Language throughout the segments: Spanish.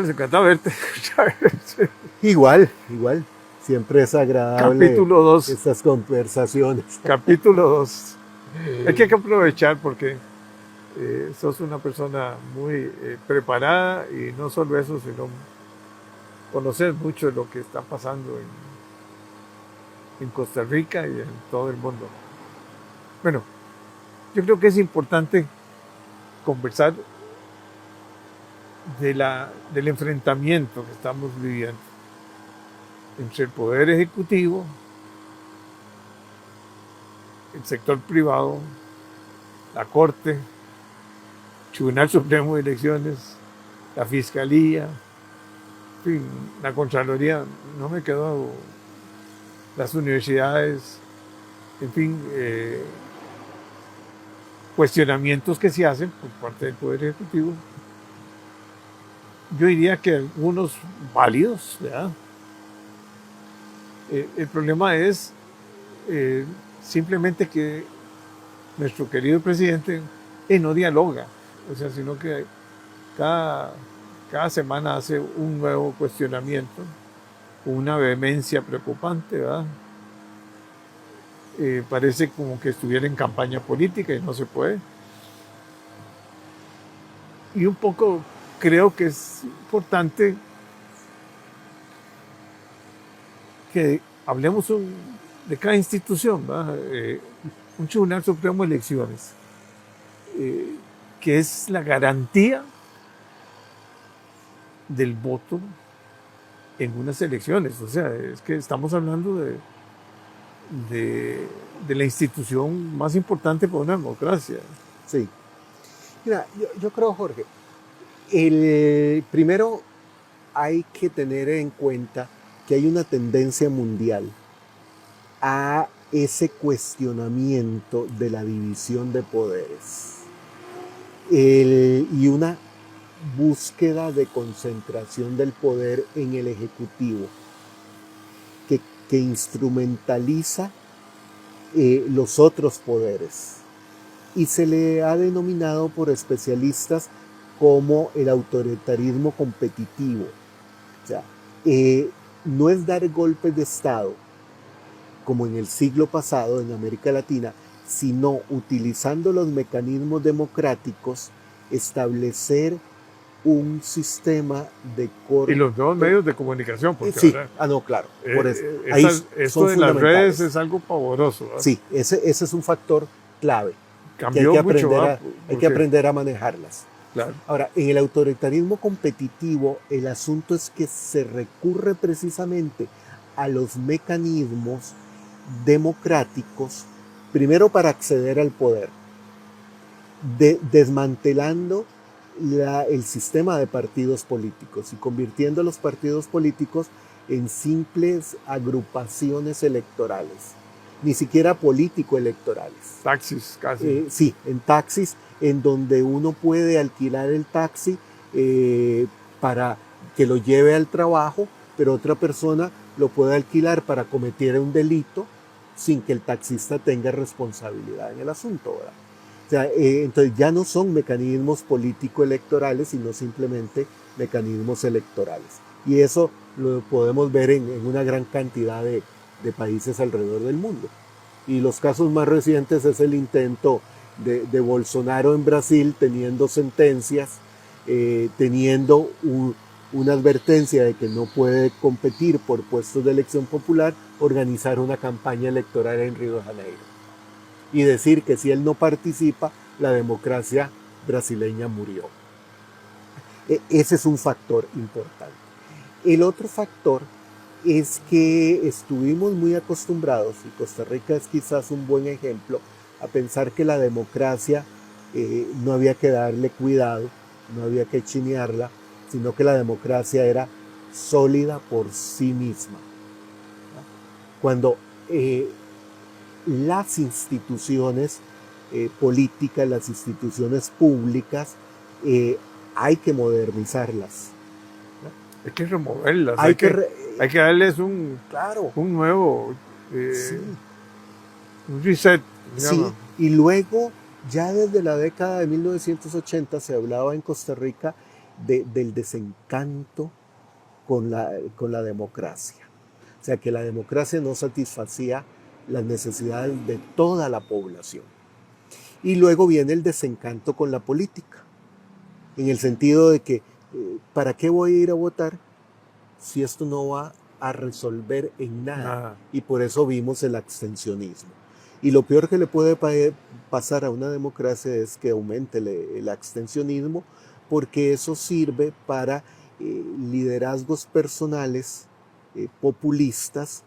Les encanta verte. Igual. Siempre es agradable Capítulo 2. estas conversaciones. Capítulo 2. Hay que aprovechar porque sos una persona muy preparada y no solo eso, sino conocer mucho de lo que está pasando en Costa Rica y en todo el mundo. Bueno, yo creo que es importante conversar del enfrentamiento que estamos viviendo entre el Poder Ejecutivo, el sector privado, la Corte, el Tribunal Supremo de Elecciones, la Fiscalía, en fin, la Contraloría, no me quedó, las universidades, en fin, cuestionamientos que se hacen por parte del Poder Ejecutivo. Yo diría que algunos válidos, ¿verdad? El problema es simplemente que nuestro querido presidente no dialoga, o sea, sino que cada semana hace un nuevo cuestionamiento, una vehemencia preocupante, ¿verdad? Parece como que estuviera en campaña política y no se puede. Y un poco creo que es importante que hablemos de cada institución, ¿verdad? Un Tribunal Supremo de Elecciones, que es la garantía del voto en unas elecciones. O sea, es que estamos hablando de la institución más importante para una democracia. Sí. Mira, yo creo, Jorge, primero hay que tener en cuenta que hay una tendencia mundial a ese cuestionamiento de la división de poderes y una búsqueda de concentración del poder en el Ejecutivo que instrumentaliza los otros poderes y se le ha denominado por especialistas como el autoritarismo competitivo. O sea, no es dar golpes de Estado como en el siglo pasado en América Latina, sino utilizando los mecanismos democráticos, establecer un sistema de corte. Y los nuevos medios de comunicación, porque sí, ahora, no, claro, por eso. Esto de las redes es algo pavoroso, ¿verdad? Sí, ese es un factor clave. Cambió mucho, hay que aprender a manejarlas. Claro. Ahora, en el autoritarismo competitivo, el asunto es que se recurre precisamente a los mecanismos democráticos, primero para acceder al poder, desmantelando el sistema de partidos políticos y convirtiendo a los partidos políticos en simples agrupaciones electorales, ni siquiera político-electorales. Taxis, casi. Sí, en taxis, en donde uno puede alquilar el taxi para que lo lleve al trabajo, pero otra persona lo puede alquilar para cometer un delito sin que el taxista tenga responsabilidad en el asunto, ¿verdad? O sea, entonces ya no son mecanismos político-electorales, sino simplemente mecanismos electorales. Y eso lo podemos ver en una gran cantidad de países alrededor del mundo. Y los casos más recientes es el intento de Bolsonaro en Brasil, teniendo sentencias, teniendo una advertencia de que no puede competir por puestos de elección popular, organizar una campaña electoral en Río de Janeiro y decir que si él no participa, la democracia brasileña murió. Ese es un factor importante. El otro factor es que estuvimos muy acostumbrados, y Costa Rica es quizás un buen ejemplo, a pensar que la democracia no había que darle cuidado, no había que chinearla, sino que la democracia era sólida por sí misma. Cuando las instituciones políticas, las instituciones públicas, hay que modernizarlas. Hay que removerlas, hay que darles un nuevo, sí. un reset. Sí, y luego ya desde la década de 1980 se hablaba en Costa Rica del desencanto con la democracia. O sea, que la democracia no satisfacía las necesidades de toda la población. Y luego viene el desencanto con la política, en el sentido de que, ¿para qué voy a ir a votar si esto no va a resolver en nada? Y por eso vimos el abstencionismo. Y lo peor que le puede pasar a una democracia es que aumente el abstencionismo, porque eso sirve para liderazgos personales populistas,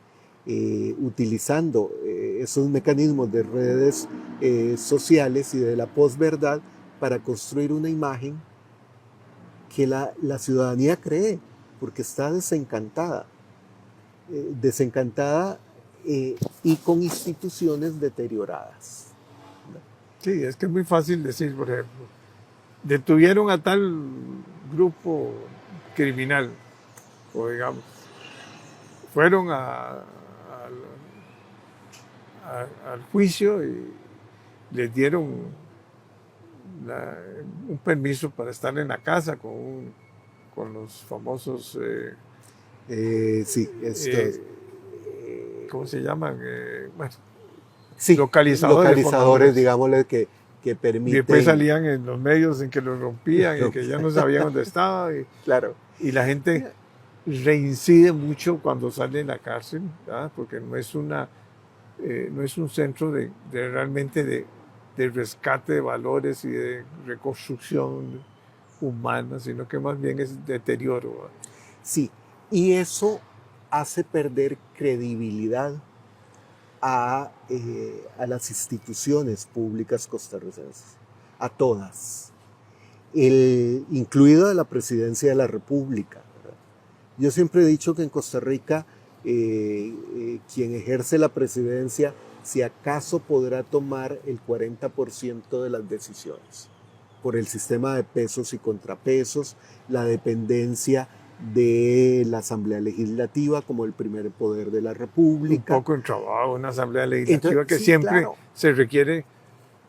utilizando esos mecanismos de redes sociales y de la posverdad para construir una imagen que la ciudadanía cree, porque está desencantada y con instituciones deterioradas. Sí, es que es muy fácil decir, por ejemplo, detuvieron a tal grupo criminal, o digamos, fueron al juicio y les dieron un permiso para estar en la casa con los famosos ¿cómo se llaman? Bueno, sí, localizadores, digámosle, que permiten. Y después salían en los medios en que lo rompían y que ya no sabían dónde estaba. Claro. Y la gente reincide mucho cuando sale de la cárcel, ¿verdad? Porque no es un centro de realmente de rescate de valores y de reconstrucción humana, sino que más bien es deterioro, ¿verdad? Sí, y eso hace perder credibilidad a las instituciones públicas costarricenses, a todas, incluida la Presidencia de la República, ¿verdad? Yo siempre he dicho que en Costa Rica quien ejerce la presidencia, si acaso podrá tomar el 40% de las decisiones, por el sistema de pesos y contrapesos, la dependencia de la Asamblea Legislativa como el primer poder de la República. Un poco en trabajo, una Asamblea Legislativa que sí, siempre claro, se requiere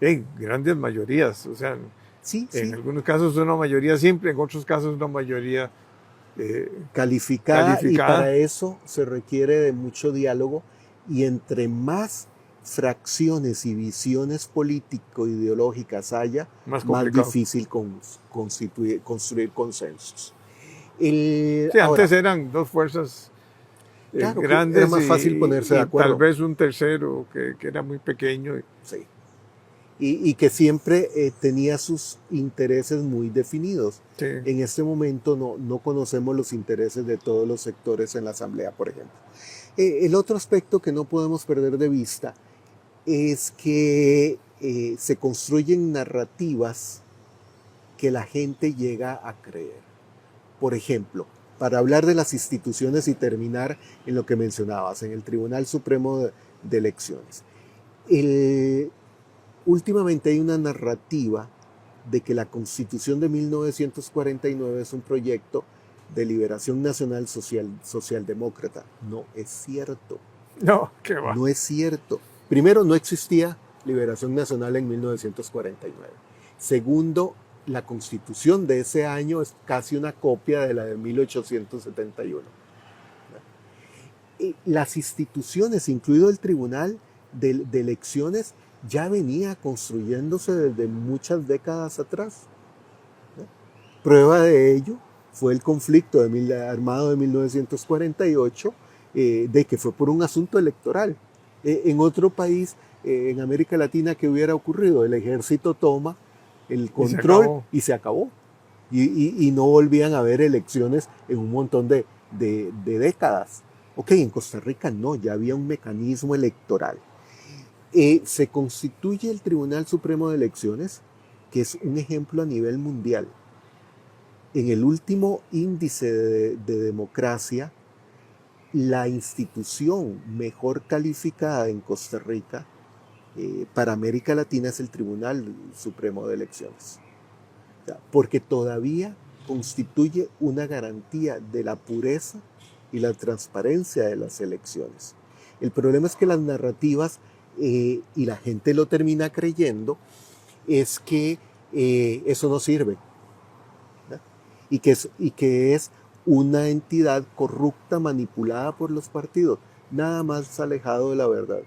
en grandes mayorías, o sea, en algunos casos una mayoría simple, en otros casos una mayoría calificada, y para eso se requiere de mucho diálogo, y entre más fracciones y visiones político-ideológicas haya, más difícil construir consensos. Antes eran dos fuerzas grandes, era más fácil ponerse de acuerdo. Tal vez un tercero que era muy pequeño. Sí. Y que siempre tenía sus intereses muy definidos. Sí. En este momento no conocemos los intereses de todos los sectores en la Asamblea, por ejemplo. El otro aspecto que no podemos perder de vista es que se construyen narrativas que la gente llega a creer. Por ejemplo, para hablar de las instituciones y terminar en lo que mencionabas, en el Tribunal Supremo de Elecciones. Últimamente hay una narrativa de que la Constitución de 1949 es un proyecto de liberación nacional socialdemócrata. No es cierto. No, ¿qué va? No es cierto. Primero, no existía liberación nacional en 1949. Segundo, la Constitución de ese año es casi una copia de la de 1871. Las instituciones, incluido el Tribunal de Elecciones, ya venía construyéndose desde muchas décadas atrás. Prueba de ello fue el conflicto armado de 1948, de que fue por un asunto electoral. En otro país, en América Latina, ¿qué hubiera ocurrido? El ejército toma el control y se acabó. Y no volvían a haber elecciones en un montón de décadas. Ok, en Costa Rica no, ya había un mecanismo electoral. Se constituye el Tribunal Supremo de Elecciones, que es un ejemplo a nivel mundial. En el último índice de democracia, la institución mejor calificada en Costa Rica para América Latina es el Tribunal Supremo de Elecciones. O sea, porque todavía constituye una garantía de la pureza y la transparencia de las elecciones. El problema es que las narrativas, y la gente lo termina creyendo, es que eso no sirve, ¿verdad? y que es una entidad corrupta manipulada por los partidos, nada más alejado de la verdad.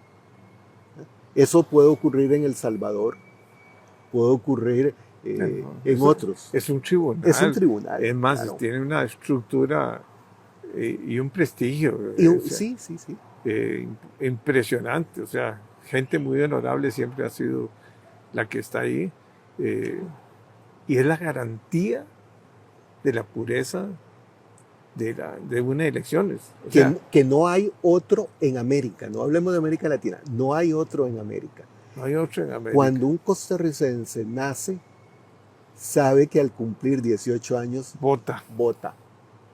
Eso puede ocurrir en El Salvador, puede ocurrir en otros. Es un tribunal. Es un tribunal. Es más, claro. tiene una estructura y un prestigio. Sí. Impresionante. O sea, gente muy honorable siempre ha sido la que está ahí. Y es la garantía de la pureza de unas elecciones. O sea, que no hay otro en América, no hablemos de América Latina, no hay otro en América. no hay otro en América. Cuando un costarricense nace, sabe que al cumplir 18 años vota.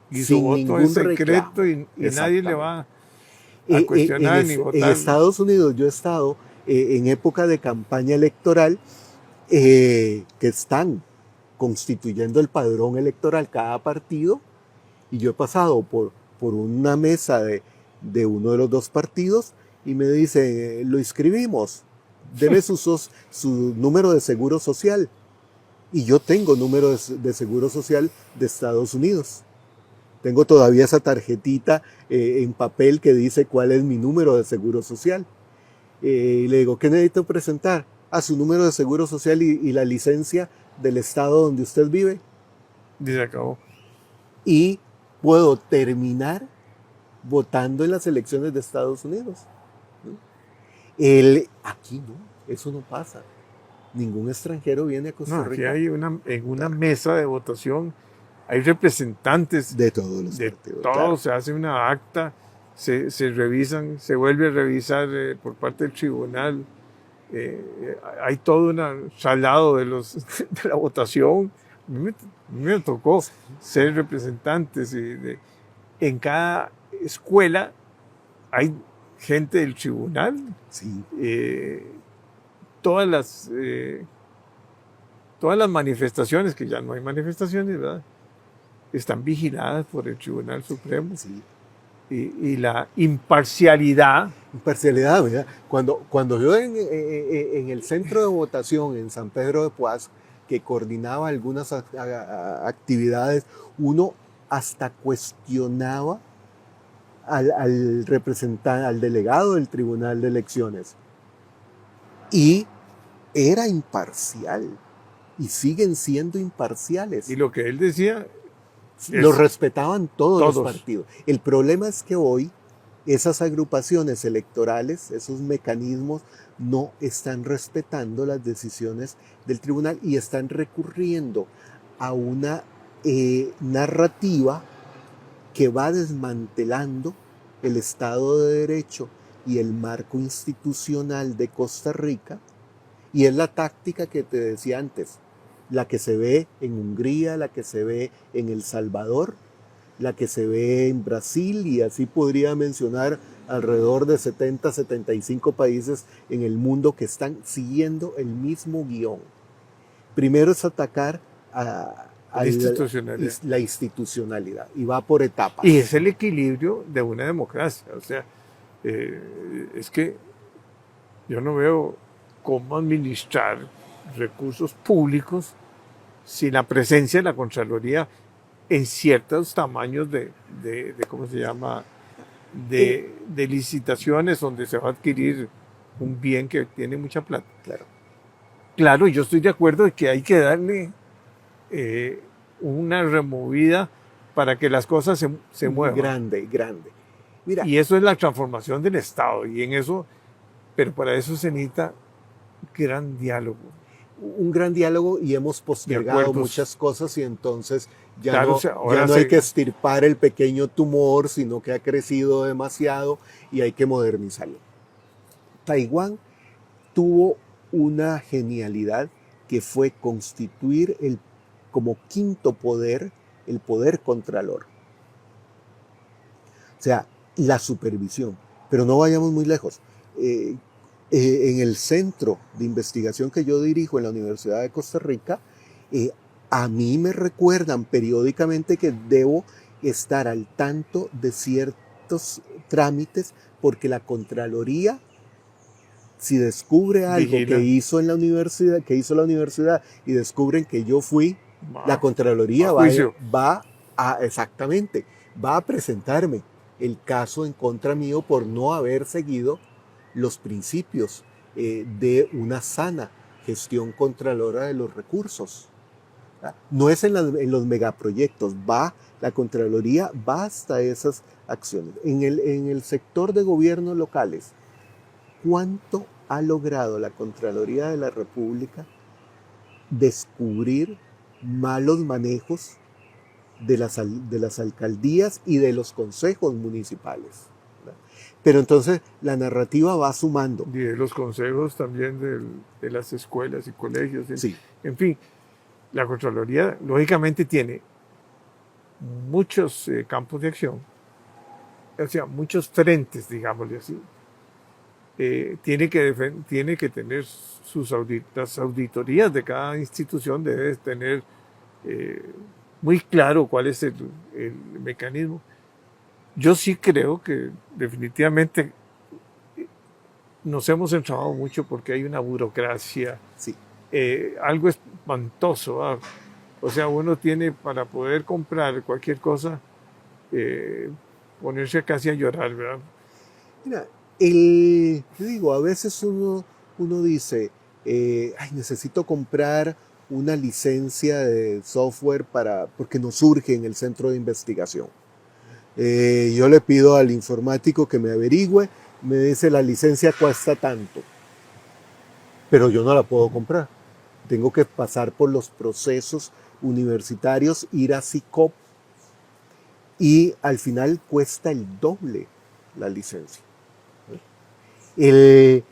Y su sin voto ningún es secreto reclamo. y nadie le va a cuestionar ni votar. En Estados Unidos yo he estado en época de campaña electoral que están constituyendo el padrón electoral cada partido, y yo he pasado por una mesa de uno de los dos partidos y me dice, lo inscribimos, debe su número de seguro social. Y yo tengo número de seguro social de Estados Unidos. Tengo todavía esa tarjetita en papel que dice cuál es mi número de seguro social. Y le digo, ¿qué necesito presentar? Su número de seguro social y la licencia del estado donde usted vive. Y se acabó. Y puedo terminar votando en las elecciones de Estados Unidos. Aquí no, eso no pasa. Ningún extranjero viene a Costa Rica. Aquí hay en una mesa de votación hay representantes de todos los partidos. Todos, claro. Se hace una acta, se revisan, se vuelve a revisar por parte del tribunal. Hay todo un salado de la votación. A mí me tocó ser representantes en cada escuela hay gente del tribunal. Sí. Todas las manifestaciones, que ya no hay manifestaciones, ¿verdad?, están vigiladas por el Tribunal Supremo. Sí. Y la imparcialidad. Imparcialidad, ¿verdad? Cuando yo en el centro de votación en San Pedro de Poás, que coordinaba algunas actividades, uno hasta cuestionaba al representante, al delegado del Tribunal de Elecciones. Y era imparcial. Y siguen siendo imparciales. Y lo que él decía... Los respetaban todos los partidos. El problema es que hoy esas agrupaciones electorales, esos mecanismos, no están respetando las decisiones del tribunal y están recurriendo a una narrativa que va desmantelando el Estado de Derecho y el marco institucional de Costa Rica, y es la táctica que te decía antes, la que se ve en Hungría, la que se ve en El Salvador, la que se ve en Brasil, y así podría mencionar alrededor de 70, 75 países en el mundo que están siguiendo el mismo guión. Primero es atacar a la institucionalidad, y va por etapas. Y es el equilibrio de una democracia. O sea, es que yo no veo cómo administrar recursos públicos sin la presencia de la Contraloría en ciertos tamaños de ¿cómo se llama?, de licitaciones donde se va a adquirir un bien que tiene mucha plata. Claro, yo estoy de acuerdo de que hay que darle una removida para que las cosas se muevan. Grande. Mira, y eso es la transformación del Estado, y en eso, pero para eso se necesita gran diálogo. Un gran diálogo, y hemos postergado muchas cosas, y entonces ya no hay que extirpar el pequeño tumor, sino que ha crecido demasiado y hay que modernizarlo. Taiwán tuvo una genialidad que fue constituir como quinto poder, el poder contralor. O sea, la supervisión. Pero no vayamos muy lejos. En el centro de investigación que yo dirijo en la Universidad de Costa Rica, a mí me recuerdan periódicamente que debo estar al tanto de ciertos trámites, porque la Contraloría, si descubre algo que hizo la universidad y descubren que yo fui La Contraloría a juicio. exactamente, va a presentarme el caso en contra mío por no haber seguido los principios de una sana gestión contralora de los recursos. No es en los megaproyectos, la Contraloría va hasta esas acciones. En el sector de gobiernos locales, ¿cuánto ha logrado la Contraloría de la República descubrir malos manejos de las alcaldías y de los consejos municipales? Pero entonces la narrativa va sumando. Y de los consejos también de las escuelas y colegios. Sí. En fin, la Contraloría lógicamente tiene muchos campos de acción, o sea, muchos frentes, digámosle así. Tiene que tener las auditorías de cada institución, debe tener muy claro cuál es el mecanismo. Yo sí creo que definitivamente nos hemos entrabado mucho porque hay una burocracia, sí. Algo espantoso. O sea, uno tiene para poder comprar cualquier cosa, ponerse casi a llorar, ¿verdad? Mira, te digo, a veces uno dice, ay, necesito comprar una licencia de software porque nos surge en el centro de investigación. Yo le pido al informático que me averigüe, me dice la licencia cuesta tanto, pero yo no la puedo comprar. Tengo que pasar por los procesos universitarios, ir a SICOP y al final cuesta el doble la licencia. Y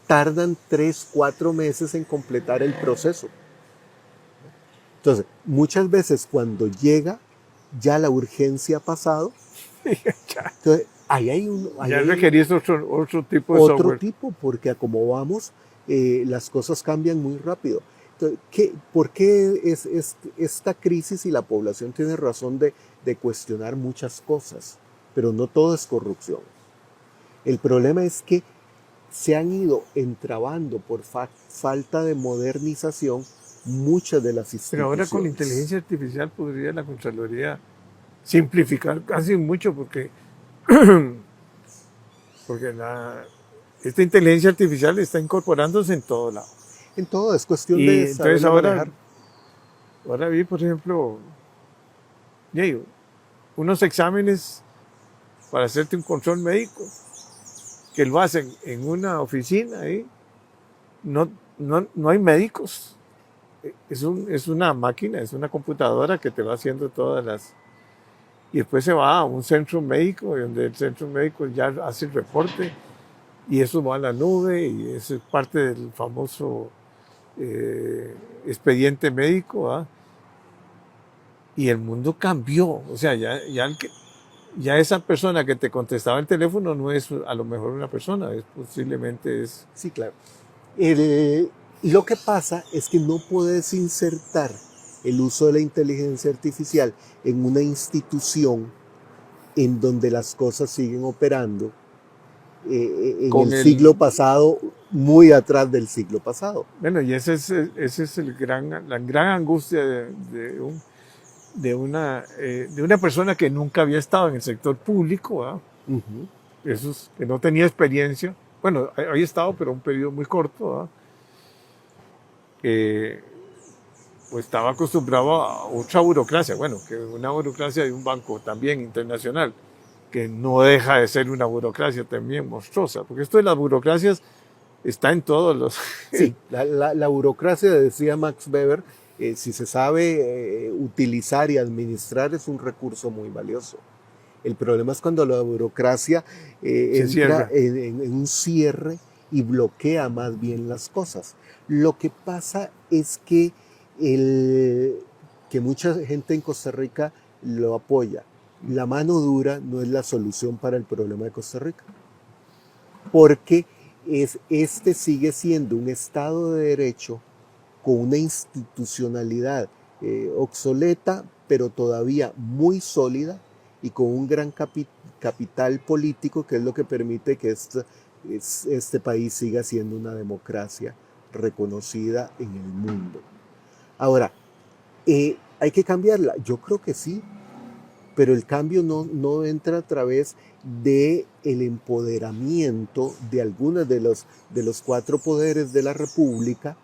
tardan 3-4 meses en completar el proceso. Entonces, muchas veces cuando llega, ya la urgencia ha pasado. Entonces, ya requerís otro tipo de software. Otro tipo, porque a como vamos, las cosas cambian muy rápido. Entonces, ¿por qué es esta crisis? Y la población tiene razón de cuestionar muchas cosas, pero no todo es corrupción. El problema es que se han ido entrabando por falta de modernización muchas de las instituciones. Pero ahora con la inteligencia artificial podría la Contraloría simplificar casi mucho porque esta inteligencia artificial está incorporándose en todo lado. En todo, es cuestión de saber manejar. Ahora vi, por ejemplo, unos exámenes para hacerte un control médico que lo hacen en una oficina ahí. No hay médicos. Es una máquina, es una computadora que te va haciendo todas las... Y después se va a un centro médico, donde el centro médico ya hace el reporte, y eso va a la nube, y eso es parte del famoso expediente médico, ¿eh? Y el mundo cambió. O sea, ya esa persona que te contestaba el teléfono no es a lo mejor una persona, posiblemente es... Sí, claro. Lo que pasa es que no puedes insertar el uso de la inteligencia artificial en una institución en donde las cosas siguen operando en el siglo pasado, muy atrás del siglo pasado. Bueno, y ese es la gran angustia de una persona que nunca había estado en el sector público, ¿eh? Esos que no tenía experiencia. Bueno, había estado, pero un periodo muy corto, pues estaba acostumbrado a otra burocracia, bueno, que una burocracia de un banco también internacional, que no deja de ser una burocracia también monstruosa, porque esto de las burocracias está en todos los... Sí, la burocracia, decía Max Weber, si se sabe utilizar y administrar, es un recurso muy valioso. El problema es cuando la burocracia entra en un cierre y bloquea más bien las cosas. Lo que pasa es que mucha gente en Costa Rica lo apoya. La mano dura no es la solución para el problema de Costa Rica, porque este sigue siendo un Estado de Derecho con una institucionalidad obsoleta, pero todavía muy sólida y con un gran capital político, que es lo que permite que este país siga siendo una democracia reconocida en el mundo. Ahora, ¿hay que cambiarla? Yo creo que sí, pero el cambio no entra a través del empoderamiento de algunos de los cuatro poderes de la República,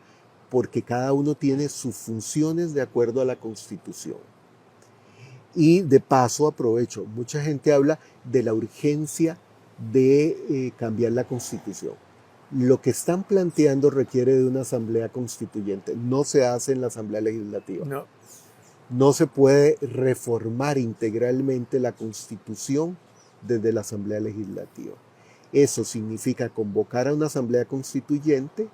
porque cada uno tiene sus funciones de acuerdo a la Constitución. Y de paso aprovecho, mucha gente habla de la urgencia de cambiar la Constitución. Lo que están planteando requiere de una asamblea constituyente, no se hace en la Asamblea Legislativa. No. No se puede reformar integralmente la Constitución desde la Asamblea Legislativa. Eso significa convocar a una Asamblea Constituyente.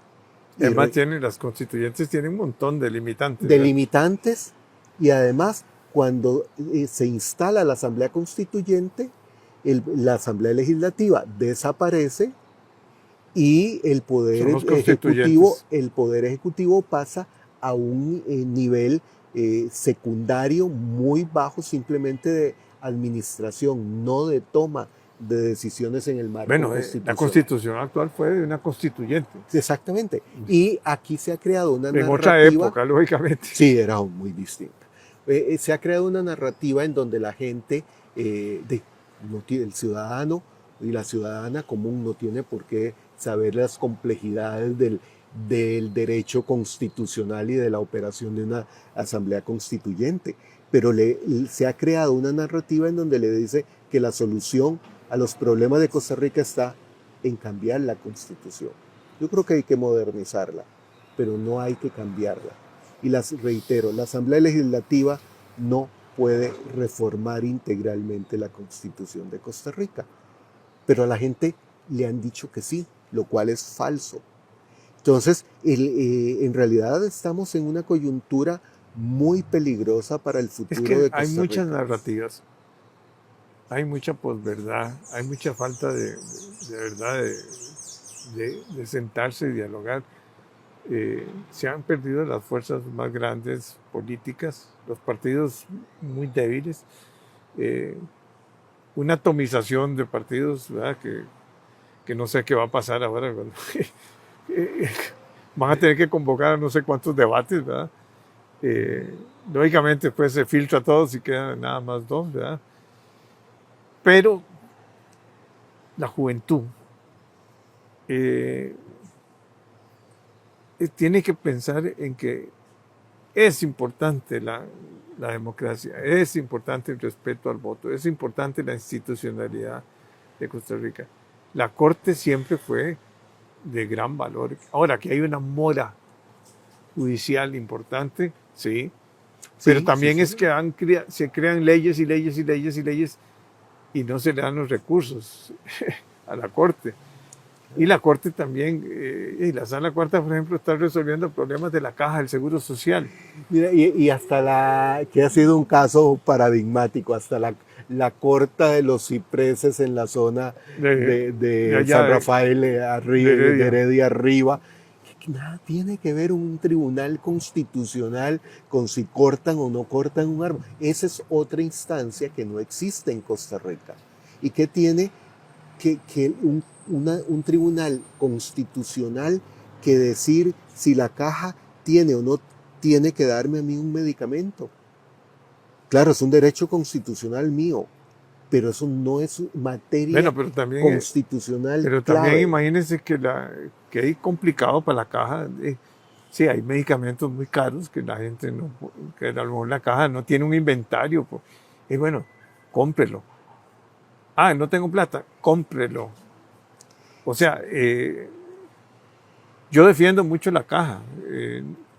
Además, las constituyentes tienen un montón de limitantes. Delimitantes, y además, cuando se instala la Asamblea Constituyente, la Asamblea Legislativa desaparece y el Poder Ejecutivo pasa a un nivel secundario muy bajo, simplemente de administración, no de toma de decisiones en el marco constitucional. La Constitución actual fue de una constituyente. Exactamente. Y aquí se ha creado una narrativa. En otra época, lógicamente. Sí, era muy distinta. Se ha creado una narrativa en donde la gente, el ciudadano y la ciudadana común no tiene por qué saber las complejidades del derecho constitucional y de la operación de una asamblea constituyente. Pero se ha creado una narrativa en donde le dice que la solución a los problemas de Costa Rica está en cambiar la Constitución. Yo creo que hay que modernizarla, pero no hay que cambiarla. Y reitero, la Asamblea Legislativa no puede reformar integralmente la Constitución de Costa Rica. Pero a la gente le han dicho que sí, lo cual es falso. Entonces, en realidad estamos en una coyuntura muy peligrosa para el futuro de Costa Rica. Hay muchas narrativas, hay mucha posverdad, hay mucha falta de verdad de sentarse y dialogar. Se han perdido las fuerzas más grandes políticas, los partidos muy débiles, una atomización de partidos, ¿verdad? Que no sé qué va a pasar ahora. Van a tener que convocar a no sé cuántos debates, ¿verdad? Lógicamente después se filtra todo si quedan nada más dos, ¿verdad? Pero la juventud tiene que pensar en que es importante la democracia, es importante el respeto al voto, es importante la institucionalidad de Costa Rica. La Corte siempre fue de gran valor. Ahora, que hay una mora judicial importante, sí, pero también es que se crean leyes y leyes y leyes y leyes y no se le dan los recursos a la Corte. Y la Corte también, y la Sala Cuarta, por ejemplo, está resolviendo problemas de la Caja del Seguro Social. Mira, y hasta que ha sido un caso paradigmático, hasta la corta de los cipreses en la zona de San Rafael de Heredia arriba, que nada tiene que ver un tribunal constitucional con si cortan o no cortan un árbol. Esa es otra instancia que no existe en Costa Rica y que tiene un tribunal constitucional que decir si la caja tiene o no tiene que darme a mí un medicamento. Claro, es un derecho constitucional mío, pero eso no es materia constitucional. Pero también imagínense que es complicado para la caja. Sí, hay medicamentos muy caros que la gente que a lo mejor la caja no tiene un inventario. Y bueno, cómprelo. No tengo plata, cómprelo. O sea, yo defiendo mucho la caja.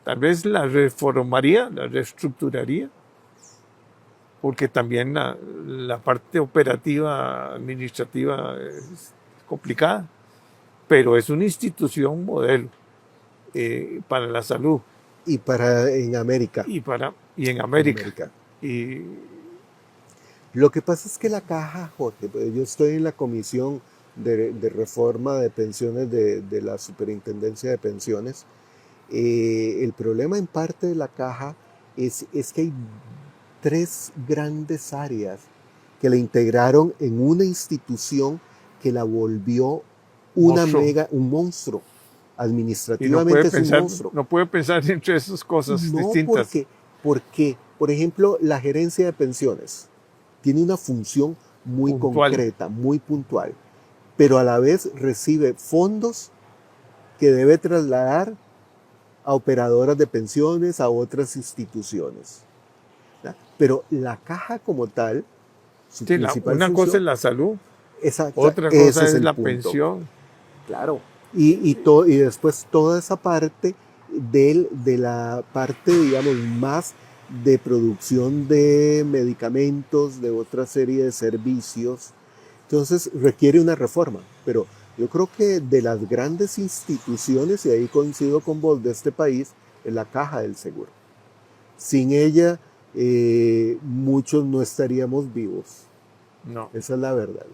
Tal vez la reformaría, la reestructuraría, porque también la parte operativa, administrativa es complicada, pero es una institución modelo para la salud. Y en América. Y en América. Lo que pasa es que la caja, Jorge, yo estoy en la comisión de reforma de pensiones de la Superintendencia de Pensiones. El problema en parte de la caja es que hay 3 grandes áreas que la integraron en una institución que la volvió un monstruo. Y Administrativamente es un monstruo. no puede pensar entre esas cosas No, distintas. porque, por ejemplo, la gerencia de pensiones tiene una función muy Puntual. concreta, muy puntual, pero a la vez recibe fondos que debe trasladar a operadoras de pensiones, a otras instituciones. ¿Ya? Pero la caja como tal, su Sí, principal una función, cosa es la salud, exacto, otra ese cosa es el la punto. pensión. Claro. Y después toda esa parte de la parte, digamos, más de producción de medicamentos, de otra serie de servicios. Entonces requiere una reforma. Pero yo creo que de las grandes instituciones, y ahí coincido con vos, de este país, es la Caja del Seguro. Sin ella, muchos no estaríamos vivos. No. Esa es la verdad.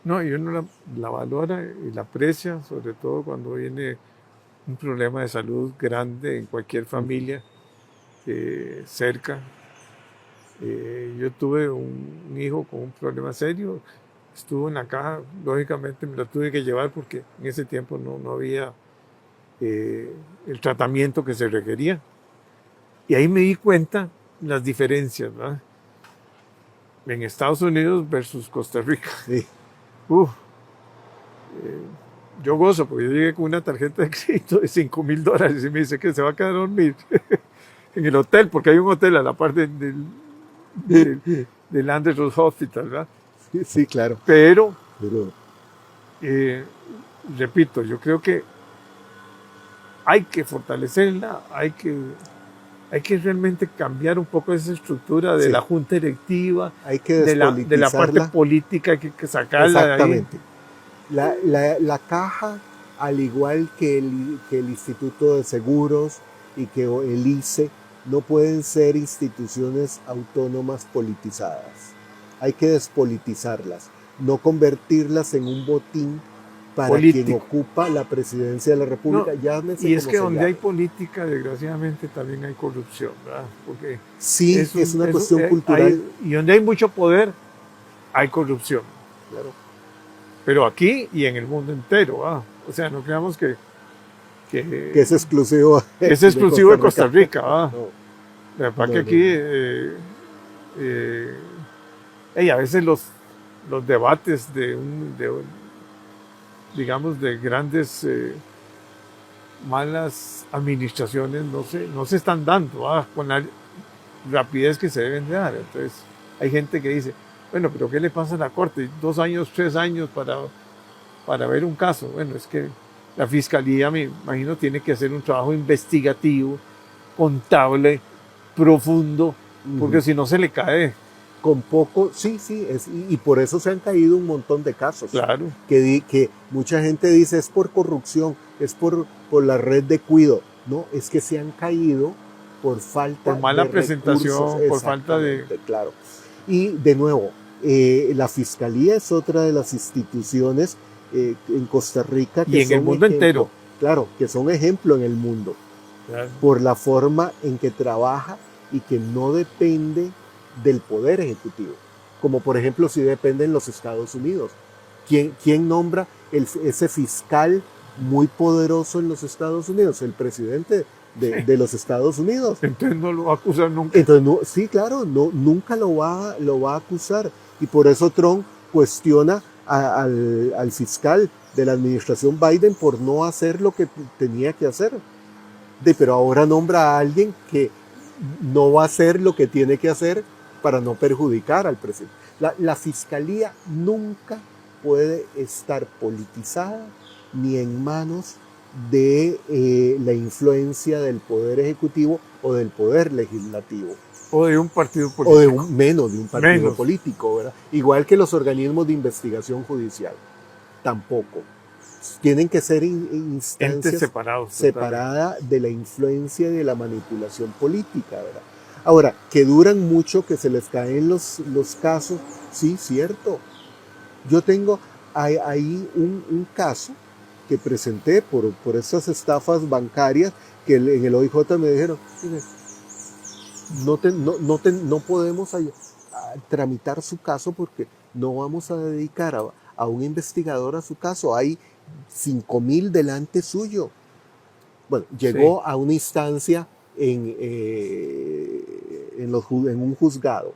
No, y uno la valora y la aprecia, sobre todo cuando viene un problema de salud grande en cualquier familia cerca. Yo tuve un hijo con un problema serio, estuvo en la caja, lógicamente me lo tuve que llevar porque en ese tiempo no había el tratamiento que se requería. Y ahí me di cuenta las diferencias, ¿verdad? En Estados Unidos versus Costa Rica. Sí. Uf, yo gozo porque yo llegué con una tarjeta de crédito de $5,000 y me dice que se va a quedar a dormir en el hotel, porque hay un hotel a la parte del Anderson Hospital, ¿verdad? Sí, claro. Pero, Pero repito, yo creo que hay que fortalecerla, hay que realmente cambiar un poco esa estructura de Sí. la junta directiva, hay que de la parte despolitizarla. política, hay que sacarla de ahí. Exactamente. La caja, al igual que el Instituto de Seguros y que el ICE, no pueden ser instituciones autónomas politizadas. Hay que despolitizarlas, no convertirlas en un botín para Político. quien ocupa la presidencia de la República. No, Llámese y es como que se donde llame. hay política, desgraciadamente, también hay corrupción, ¿verdad? Porque Sí, es una cuestión hay- cultural. y donde hay mucho poder, hay corrupción. Claro. Pero aquí y en el mundo entero, ¿verdad? O sea, no creamos que Que es exclusivo, es exclusivo de Costa Rica, ¿verdad? No, La verdad No, que no, aquí, a veces los debates digamos, de grandes malas administraciones no se están dando con la rapidez que se deben de dar. Entonces, hay gente que dice, bueno, pero ¿qué le pasa a la Corte? 2 años, 3 años para ver un caso. Bueno, es que la Fiscalía, me imagino, tiene que hacer un trabajo investigativo, contable, profundo, porque si no se le cae. con poco, sí, y por eso se han caído un montón de casos. Claro. Que mucha gente dice es por corrupción, es por la red de cuido. No, es que se han caído por falta Por mala de presentación, recursos. por falta de... Exactamente, claro. Y de nuevo, la Fiscalía es otra de las instituciones en Costa Rica que Y en el son mundo ejemplo. entero. Claro, que son ejemplo en el mundo. Claro. Por la forma en que trabaja y que no depende del poder ejecutivo, como por ejemplo si depende en los Estados Unidos. ¿Quién nombra ese fiscal muy poderoso en los Estados Unidos? El presidente de los Estados Unidos. Entonces no lo va a acusar nunca. Entonces, sí, claro, nunca lo va a acusar. Y por eso Trump cuestiona al fiscal de la administración Biden por no hacer lo que tenía que hacer. Pero ahora nombra a alguien que no va a hacer lo que tiene que hacer para no perjudicar al presidente. La fiscalía nunca puede estar politizada ni en manos de la influencia del poder ejecutivo o del poder legislativo. O de un partido político. O menos de un partido político, ¿verdad? Igual que los organismos de investigación judicial. Tampoco. Tienen que ser instancias separadas de la influencia y de la manipulación política, ¿verdad? Ahora, que duran mucho, que se les caen los casos, sí, cierto. Yo tengo ahí un caso que presenté por esas estafas bancarias que en el OIJ me dijeron, no podemos tramitar su caso porque no vamos a dedicar a un investigador a su caso. Hay 5,000 delante suyo Bueno, llegó Sí. a una instancia en un juzgado.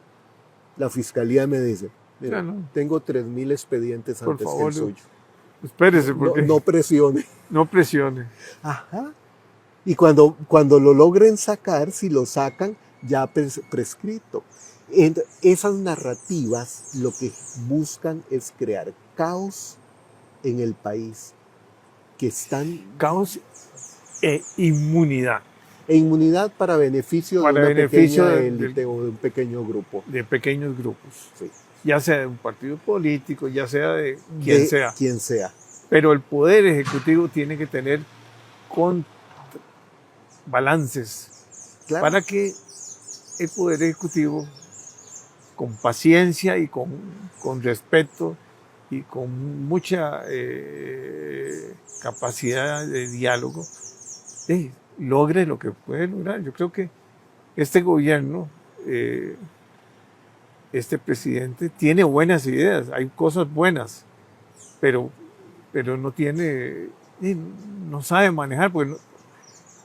La fiscalía me dice, mira, Ya no, tengo 3.000 expedientes por antes que el favor, suyo. espérese No, porque no presione. no presione. Ajá. Y cuando lo logren sacar, si lo sacan, ya prescrito. Esas narrativas lo que buscan es crear caos en el país, que están Caos e inmunidad e inmunidad para beneficio de para una beneficio pequeña élite o de un pequeño grupo. de pequeños grupos, Sí. ya sea de un partido político, ya sea de quien De sea. quien sea. Pero el poder ejecutivo tiene que tener con balances Claro. para que el poder ejecutivo, con paciencia y con respeto y con mucha capacidad de diálogo, logre lo que puede lograr. Yo creo que este gobierno, este presidente, tiene buenas ideas, hay cosas buenas, pero no tiene, no sabe manejar, porque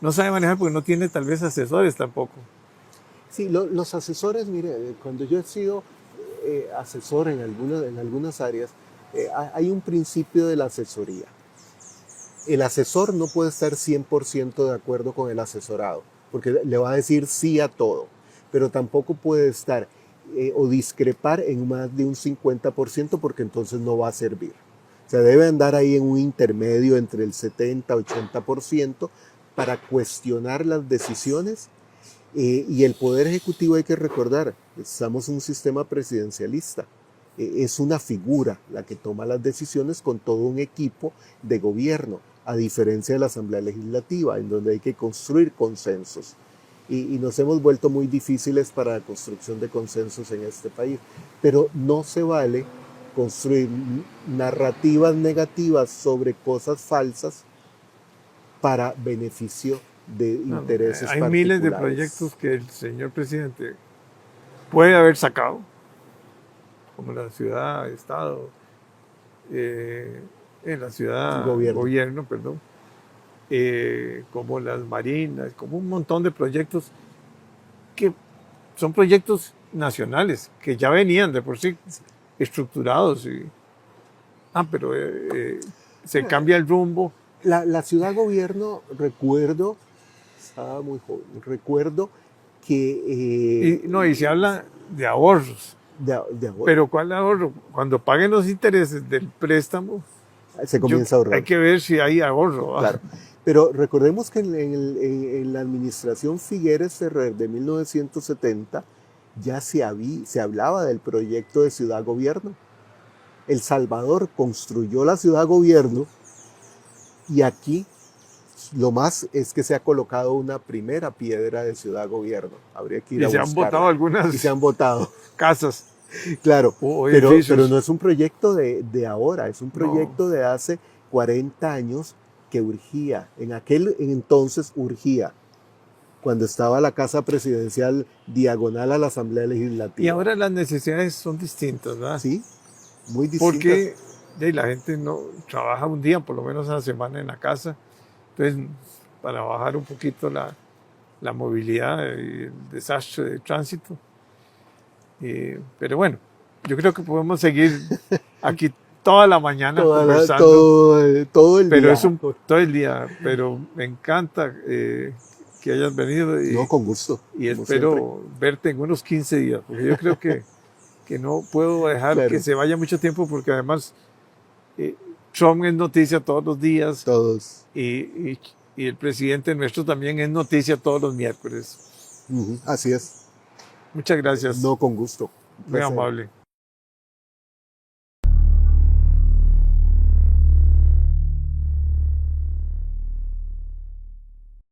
no sabe manejar porque no tiene tal vez asesores tampoco. Sí, los asesores, mire, cuando yo he sido asesor en algunas áreas, hay un principio de la asesoría. El asesor no puede estar 100% de acuerdo con el asesorado, porque le va a decir sí a todo, pero tampoco puede estar o discrepar en más de un 50% porque entonces no va a servir. O sea, debe andar ahí en un intermedio entre el 70-80% para cuestionar las decisiones. Y el Poder Ejecutivo, hay que recordar, estamos en un sistema presidencialista. Es una figura la que toma las decisiones con todo un equipo de gobierno, a diferencia de la Asamblea Legislativa, en donde hay que construir consensos. Y nos hemos vuelto muy difíciles para la construcción de consensos en este país. Pero no se vale construir narrativas negativas sobre cosas falsas para beneficio de intereses Hay particulares. miles de proyectos que el señor presidente puede haber sacado, como la ciudad, estado, en la ciudad, gobierno, perdón, como las marinas, como un montón de proyectos que son proyectos nacionales, que ya venían de por sí estructurados. Pero se cambia el rumbo. La ciudad gobierno, recuerdo, estaba muy joven, recuerdo que... y se habla de ahorros. De ahorro. Pero ¿cuál ahorro? Cuando paguen los intereses del préstamo, se comienza a ahorrar. Hay que ver si hay ahorro. Claro. Pero recordemos que en la administración Figueres Ferrer de 1970 ya se hablaba del proyecto de ciudad gobierno. El Salvador construyó la ciudad gobierno y aquí lo más es que se ha colocado una primera piedra de ciudad gobierno. Habría que ir a buscarla. Y se han votado algunas. Y se han votado casas. Claro, pero no es un proyecto de ahora, es un proyecto de hace 40 años que urgía. En aquel entonces urgía, cuando estaba la casa presidencial diagonal a la Asamblea Legislativa. Y ahora las necesidades son distintas, ¿verdad? Sí, muy distintas. Porque la gente no trabaja un día, por lo menos a la semana en la casa. Entonces, para bajar un poquito la movilidad y el desastre de tránsito. Pero bueno, yo creo que podemos seguir aquí toda la mañana conversando. Todo el pero día. Todo el día. Pero me encanta que hayas venido. No, con gusto. Y espero verte en unos 15 días, porque yo creo que no puedo dejar que se vaya mucho tiempo, porque además Trump es noticia todos los días. Todos. Y el presidente nuestro también es noticia todos los miércoles. Así es. Muchas gracias. No, con gusto. Muy amable.